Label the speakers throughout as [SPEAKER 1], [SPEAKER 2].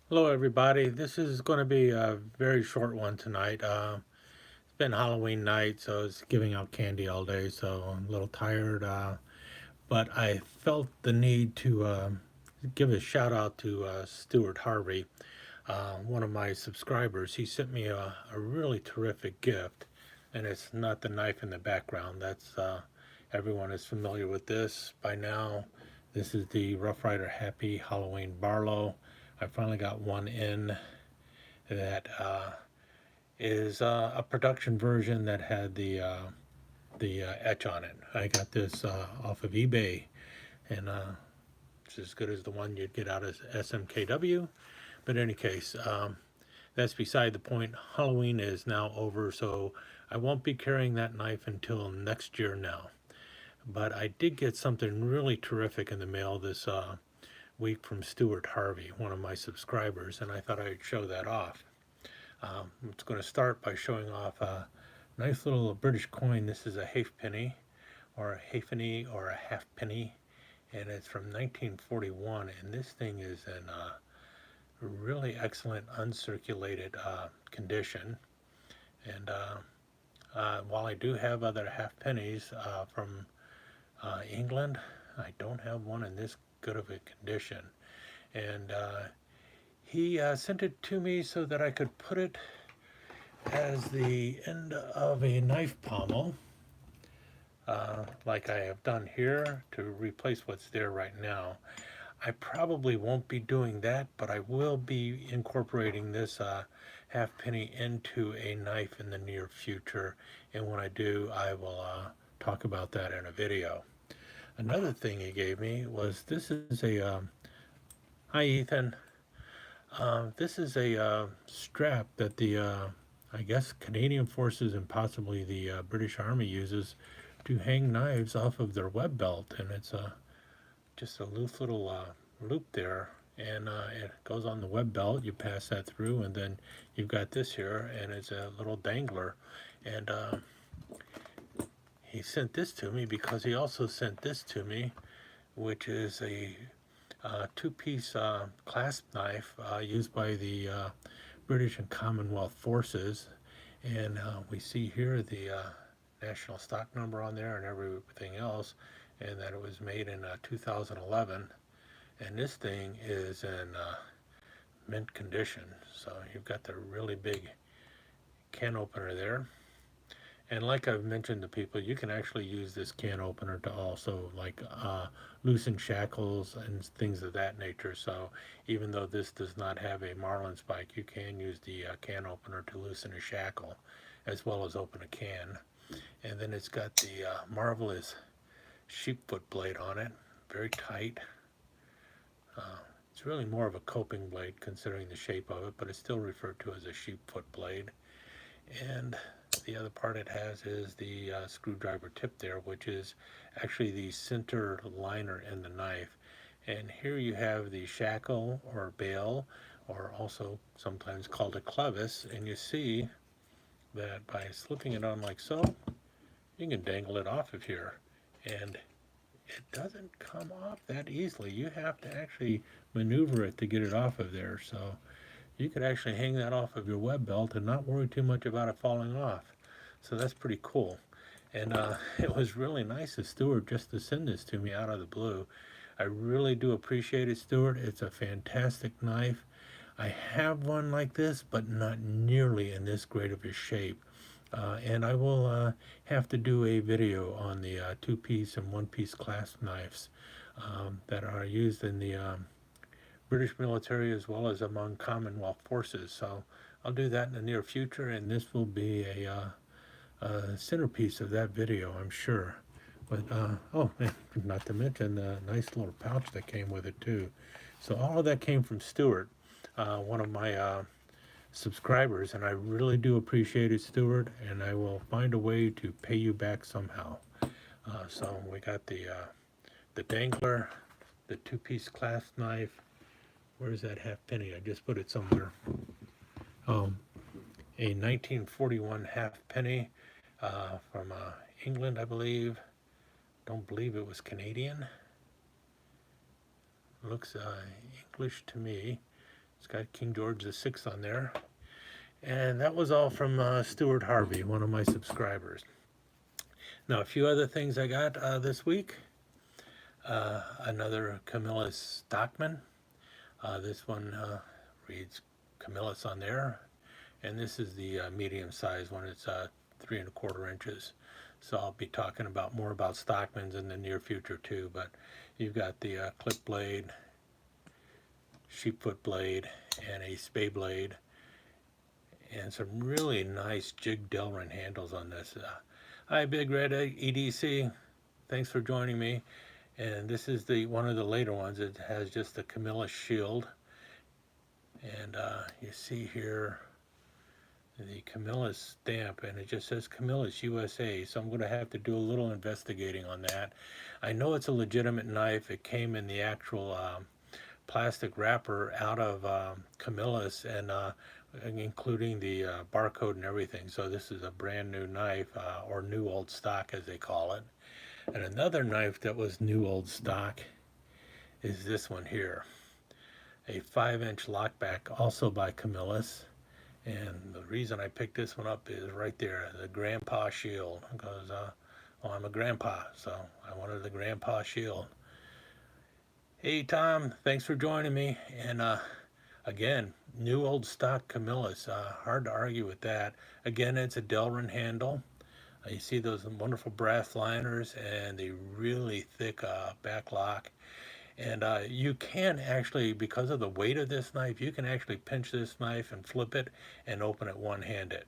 [SPEAKER 1] Hello, everybody. This is going to be a very short one tonight. It's been Halloween night, so it's giving out candy all day, so I'm a little tired. But I felt the need to give a shout out to Stuart Harvey, one of my subscribers. He sent me a really terrific gift, and it's not the knife in the background. That's everyone is familiar with this by now. This is the Rough Rider Happy Halloween Barlow. I finally got one in that is a production version that had the etch on it. I got this off of eBay, and it's as good as the one you'd get out of SMKW. But in any case, that's beside the point. Halloween is now over, so I won't be carrying that knife until next year now. But I did get something really terrific in the mail this week from Stuart Harvey, one of my subscribers, and I thought I'd show that off. I'm going to start by showing off a nice little British coin. This is a halfpenny, or a halfpenny, or a halfpenny, and it's from 1941. And this thing is in really excellent uncirculated condition. And while I do have other halfpennies from England, I don't have one in this good of a condition. And he sent it to me so that I could put it as the end of a knife pommel, like I have done here to replace what's there right now. I probably won't be doing that, but I will be incorporating this halfpenny into a knife in the near future. And when I do, I will talk about that in a video. Another thing he gave me was this is a hi Ethan. This is a strap that the I guess Canadian forces and possibly the British Army uses to hang knives off of their web belt, and it's just a loose little loop there, and it goes on the web belt. You pass that through, and then you've got this here, and it's a little dangler. And he sent this to me because he also sent this to me, which is a two-piece clasp knife used by the British and Commonwealth forces. And we see here the national stock number on there and everything else, and that it was made in 2011. And this thing is in mint condition. So you've got the really big can opener there. And like I've mentioned to people, you can actually use this can opener to also like loosen shackles and things of that nature. So even though this does not have a marlin spike, you can use the can opener to loosen a shackle as well as open a can. And then it's got the marvelous sheepfoot blade on it, very tight. It's really more of a coping blade considering the shape of it, but it's still referred to as a sheepfoot blade. And the other part it has is the screwdriver tip there, which is actually the center liner in the knife. And here you have the shackle or bail, or also sometimes called a clevis, and you see that by slipping it on like so, you can dangle it off of here. And it doesn't come off that easily. You have to actually maneuver it to get it off of there. So you could actually hang that off of your web belt and not worry too much about it falling off. So that's pretty cool. And it was really nice of Stuart just to send this to me out of the blue. I really do appreciate it, Stuart. It's a fantastic knife. I have one like this, but not nearly in this great of a shape. And I will have to do a video on the two-piece and one-piece clasp knives that are used in the British military as well as among Commonwealth forces. So I'll do that in the near future, and this will be a centerpiece of that video, I'm sure. But oh, not to mention the nice little pouch that came with it too. So all of that came from Stuart, one of my subscribers, and I really do appreciate it, Stuart. And I will find a way to pay you back somehow. So we got the dangler, the two-piece clasp knife. Where's that halfpenny? I just put it somewhere. Oh, a 1941 halfpenny from England, I believe. Don't believe it was Canadian. Looks English to me. It's got King George VI on there. And that was all from Stuart Harvey, one of my subscribers. Now, a few other things I got this week. Another Camillus Stockman. This one reads Camillus on there. And this is the medium size one. It's 3¼ inches. So I'll be talking about more about Stockmans in the near future too. But you've got the clip blade, sheepfoot blade, and a spay blade, and some really nice jig Delrin handles on this. Hi, Big Red EDC. Thanks for joining me. And this is the one of the later ones. It has just the Camillus shield, and you see here the Camillus stamp, and it just says Camillus USA. So I'm going to have to do a little investigating on that. I know it's a legitimate knife. It came in the actual plastic wrapper out of Camillus, and including the barcode and everything. So this is a brand new knife, or new old stock as they call it. And another knife that was new old stock is this one here, a 5-inch lockback, also by Camillus. And the reason I picked this one up is right there, the Grandpa Shield, because well, I'm a grandpa, so I wanted the Grandpa Shield. Hey Tom, thanks for joining me. And again, new old stock Camillus, hard to argue with that. Again, it's a Delrin handle. You see those wonderful brass liners and the really thick back lock. And you can actually, because of the weight of this knife, you can actually pinch this knife and flip it and open it one-handed.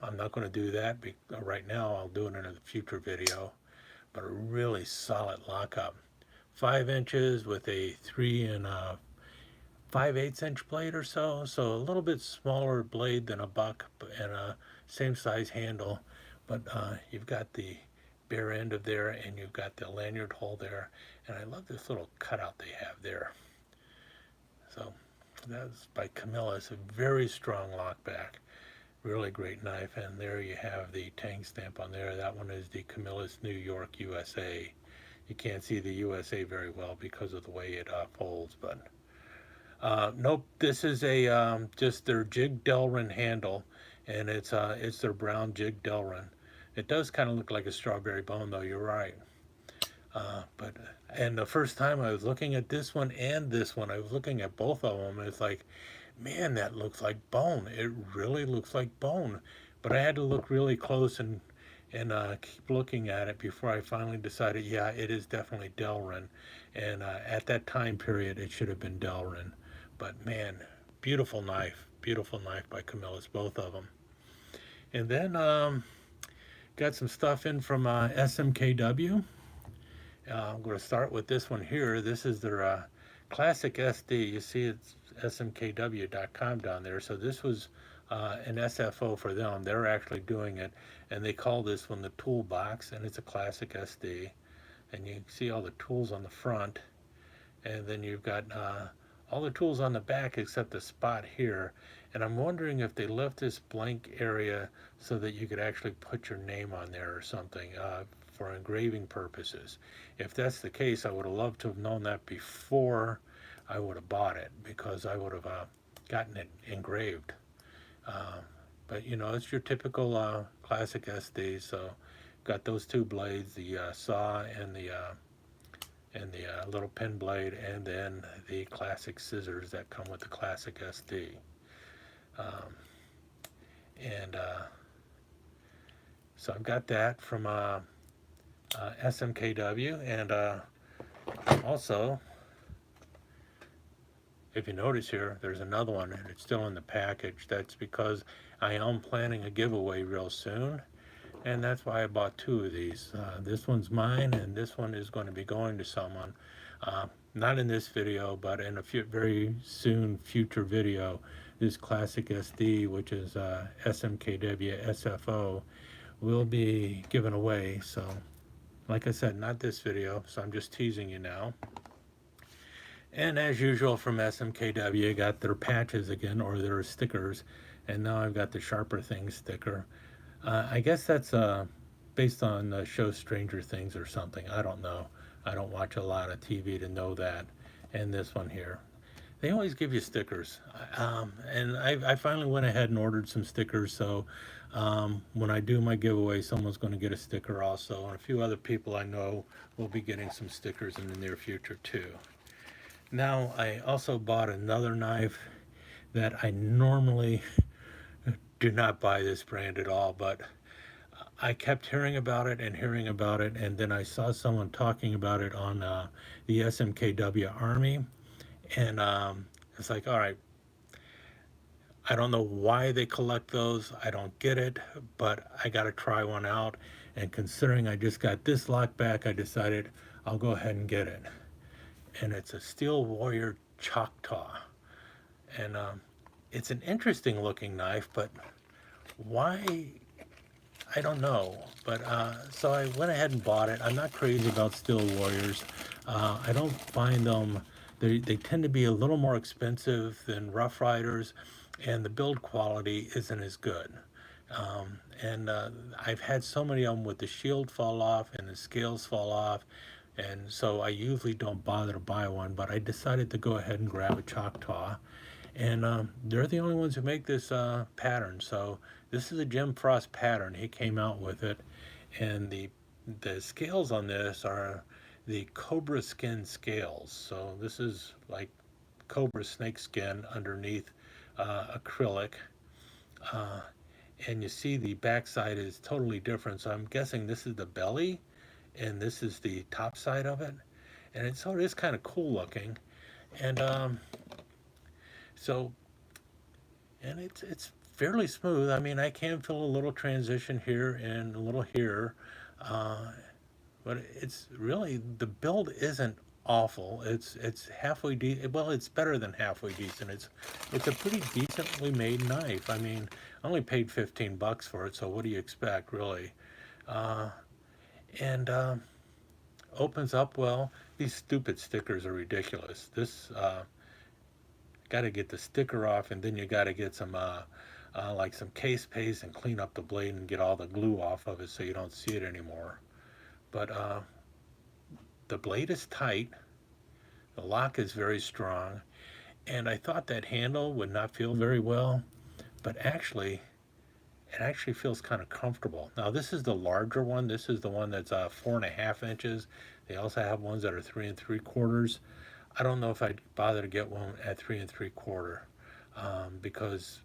[SPEAKER 1] I'm not going to do that right now. I'll do it in a future video. But a really solid lockup. 5 inches with a 3 5/8 inch blade or so. So a little bit smaller blade than a buck, and a same size handle. But you've got the bare end of there, and you've got the lanyard hole there, and I love this little cutout they have there. So that's by Camillus, a very strong lockback, really great knife. And there you have the tang stamp on there. That one is the Camillus New York USA. You can't see the USA very well because of the way it folds, but nope, this is a just their jig Delrin handle, and it's their brown jig Delrin. It does kind of look like a strawberry bone, though. You're right. And the first time I was looking at this one and this one, I was looking at both of them, and it's like, man, that looks like bone. It really looks like bone. But I had to look really close and keep looking at it before I finally decided, yeah, it is definitely Delrin. And at that time period, it should have been Delrin. But man, beautiful knife by Camillus, both of them. And then got some stuff in from SMKW. I'm going to start with this one here. This is their classic SD. You see it's smkw.com down there. So this was an SFO for them. They're actually doing it, and they call this one the Toolbox, and it's a classic SD. And you see all the tools on the front, and then you've got all the tools on the back except the spot here. And I'm wondering if they left this blank area so that you could actually put your name on there or something for engraving purposes. If that's the case, I would have loved to have known that before I would have bought it, because I would have gotten it engraved. But you know, it's your typical classic SD. So got those two blades, the saw and the little pin blade, and then the classic scissors that come with the classic SD. So I've got that from SMKW, and also, if you notice here, there's another one, and it's still in the package. That's because I am planning a giveaway real soon, and that's why I bought two of these. This one's mine, and this one is going to be going to someone. Not in this video, but in a very soon future video. This classic SD, which is SMKW SFO, will be given away. So, like I said, not this video, so I'm just teasing you now. And as usual from SMKW, I got their patches again, or their stickers, and now I've got the Sharper Things sticker. I guess that's based on the show Stranger Things or something. I don't know. I don't watch a lot of TV to know that. And this one here. they always give you stickers. And I finally went ahead and ordered some stickers. So when I do my giveaway, someone's going to get a sticker also. And a few other people I know will be getting some stickers in the near future too. Now, I also bought another knife that I normally do not buy this brand at all, but I kept hearing about it and hearing about it, and then I saw someone talking about it on the SMKW Army, and it's like, all right, I don't know why they collect those. I don't get it, but I got to try one out. And considering I just got this lock back, I decided I'll go ahead and get it. And it's a Steel Warrior Choctaw. And it's an interesting looking knife, but why? I don't know. But so I went ahead and bought it. I'm not crazy about Steel Warriors. I don't find them, they tend to be a little more expensive than Rough Riders, and the build quality isn't as good. And I've had so many of them with the shield fall off and the scales fall off, and so I usually don't bother to buy one, but I decided to go ahead and grab a Choctaw. And they're the only ones who make this pattern. So this is a Jim Frost pattern. He came out with it, and the scales on this are the cobra skin scales. So this is like cobra snake skin underneath acrylic. Uh, and you see the backside is totally different. So I'm guessing this is the belly, and this is the top side of it. And it sort of is kind of cool looking. And so, and it's fairly smooth. I mean, I can feel a little transition here and a little here, uh, but it's really, the build isn't awful. It's halfway well, it's better than halfway decent. It's a pretty decently made knife. I mean, I only paid 15 bucks for it, so what do you expect, really? Uh, and opens up well. These stupid stickers are ridiculous. This got to get the sticker off, and then you got to get some like some case paste and clean up the blade and get all the glue off of it so you don't see it anymore. But the blade is tight, the lock is very strong, and I thought that handle would not feel very well, but actually it actually feels kind of comfortable. Now this is the larger one. This is the one that's 4.5 inches. They also have ones that are 3 3/4. I don't know if I'd bother to get one at 3 3/4 because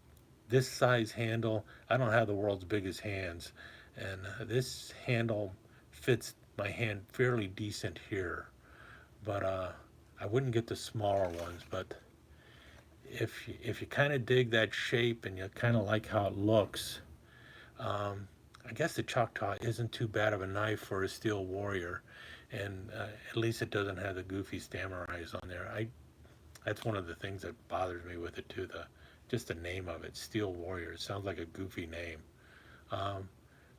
[SPEAKER 1] this size handle, I don't have the world's biggest hands, and this handle fits my hand fairly decent here. But I wouldn't get the smaller ones. But if you kind of dig that shape and you kind of like how it looks, I guess the Choctaw isn't too bad of a knife for a Steel Warrior, and at least it doesn't have the goofy samurais on there. That's one of the things that bothers me with it too. Just the name of it, Steel Warrior. It sounds like a goofy name. Um,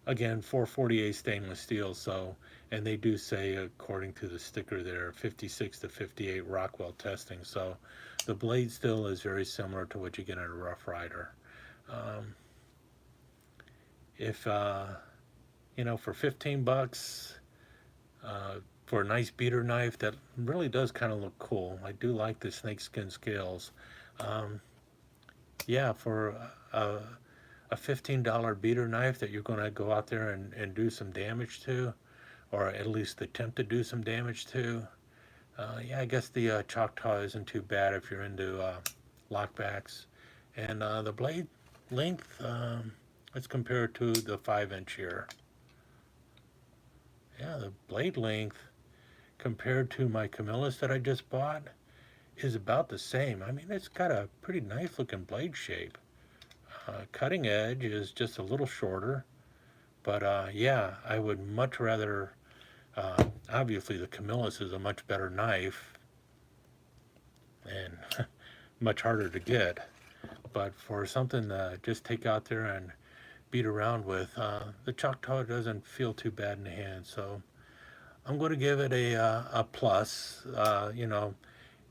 [SPEAKER 1] Again, 448 stainless steel. So, and they do say, according to the sticker there, 56 to 58 Rockwell testing. So, the blade still is very similar to what you get in a Rough Rider. Um, if for 15 bucks, for a nice beater knife that really does kind of look cool. I do like the snakeskin scales. Um, yeah, for a $15 beater knife that you're going to go out there and do some damage to, or at least attempt to do some damage to. Yeah, I guess the Choctaw isn't too bad if you're into lockbacks. And the blade length, let's compare it to the 5 inch here. Yeah, the blade length compared to my Camillus that I just bought is about the same. I mean, it's got a pretty nice looking blade shape. Cutting edge is just a little shorter, but yeah, I would much rather, obviously the Camillus is a much better knife and much harder to get, but for something to just take out there and beat around with, the Choctaw doesn't feel too bad in the hand. So I'm going to give it a plus.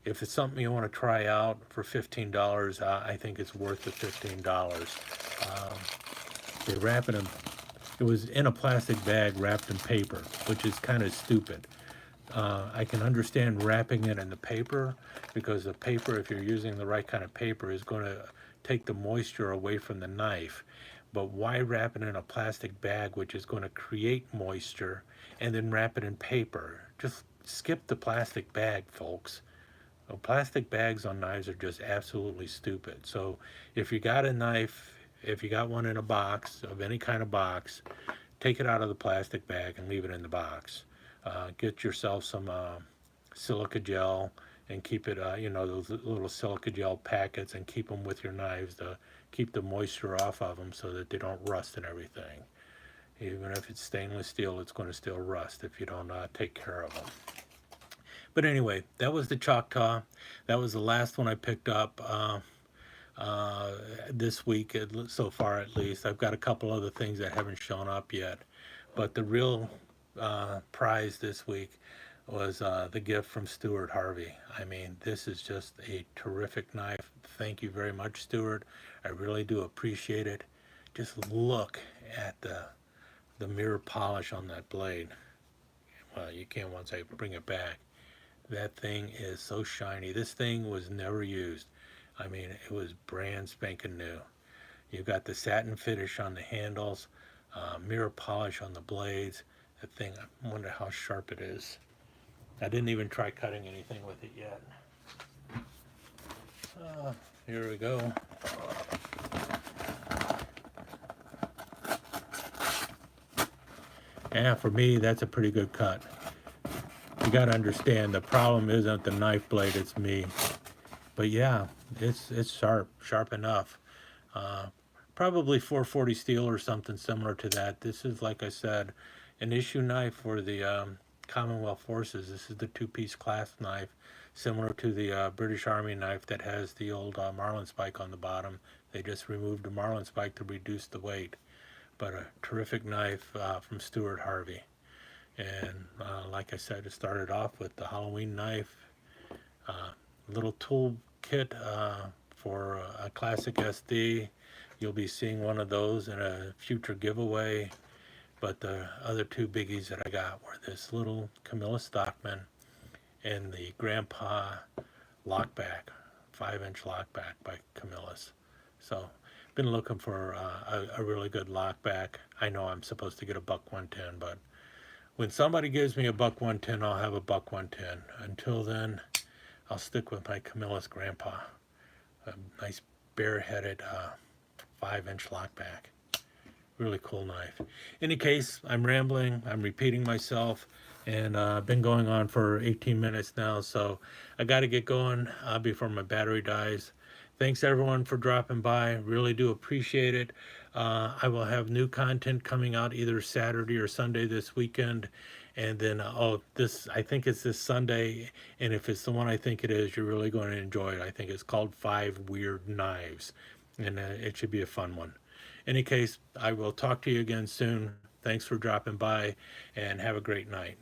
[SPEAKER 1] If it's something you want to try out for $15, I think it's worth the $15. They wrap it in, it was in a plastic bag wrapped in paper, which is kind of stupid. I can understand wrapping it in the paper, because the paper, if you're using the right kind of paper, is going to take the moisture away from the knife. But why wrap it in a plastic bag, which is going to create moisture, and then wrap it in paper? Just skip the plastic bag, folks. Plastic bags on knives are just absolutely stupid. So if you got a knife, if you got one in a box, of any kind of box, take it out of the plastic bag and leave it in the box. Get yourself some silica gel and keep it, those little silica gel packets, and keep them with your knives to keep the moisture off of them so that they don't rust and everything. Even if it's stainless steel, it's going to still rust if you don't take care of them. But anyway, that was the Choctaw. That was the last one I picked up this week, so far at least. I've got a couple other things that haven't shown up yet. But the real prize this week was the gift from Stuart Harvey. I mean, this is just a terrific knife. Thank you very much, Stuart. I really do appreciate it. Just look at the mirror polish on that blade. Well, you can't once I bring it back. That thing is so shiny. This thing was never used. I mean, it was brand spanking new. You've got the satin finish on the handles, mirror polish on the blades. The thing, I wonder how sharp it is. I didn't even try cutting anything with it yet. Here we go. Yeah, for me, that's a pretty good cut. You got to understand, the problem isn't the knife blade, it's me. But yeah, it's sharp enough. Probably 440 steel or something similar to that. This is, like I said, an issue knife for the Commonwealth Forces. This is the two-piece clasp knife, similar to the British Army knife that has the old marlin spike on the bottom. They just removed the marlin spike to reduce the weight. But a terrific knife from Stuart Harvey. And like I said, it started off with the Halloween knife, little tool kit for a classic SD. You'll be seeing one of those in a future giveaway. But the other two biggies that I got were this little Camillus Stockman and the Grandpa lockback, 5-inch lockback by Camillus. So been looking for a really good lockback. I know I'm supposed to get a buck 110, but when somebody gives me a buck 110, I'll have a buck 110. Until then, I'll stick with my Camillus Grandpa. A nice bare-headed 5-inch lockback. Really cool knife. Any case, I'm rambling. I'm repeating myself. And I've been going on for 18 minutes now. So I got to get going before my battery dies. Thanks everyone for dropping by. Really do appreciate it. I will have new content coming out either Saturday or Sunday this weekend. And then, I think it's this Sunday. And if it's the one I think it is, you're really going to enjoy it. I think it's called 5 Weird Knives. And it should be a fun one. In any case, I will talk to you again soon. Thanks for dropping by and have a great night.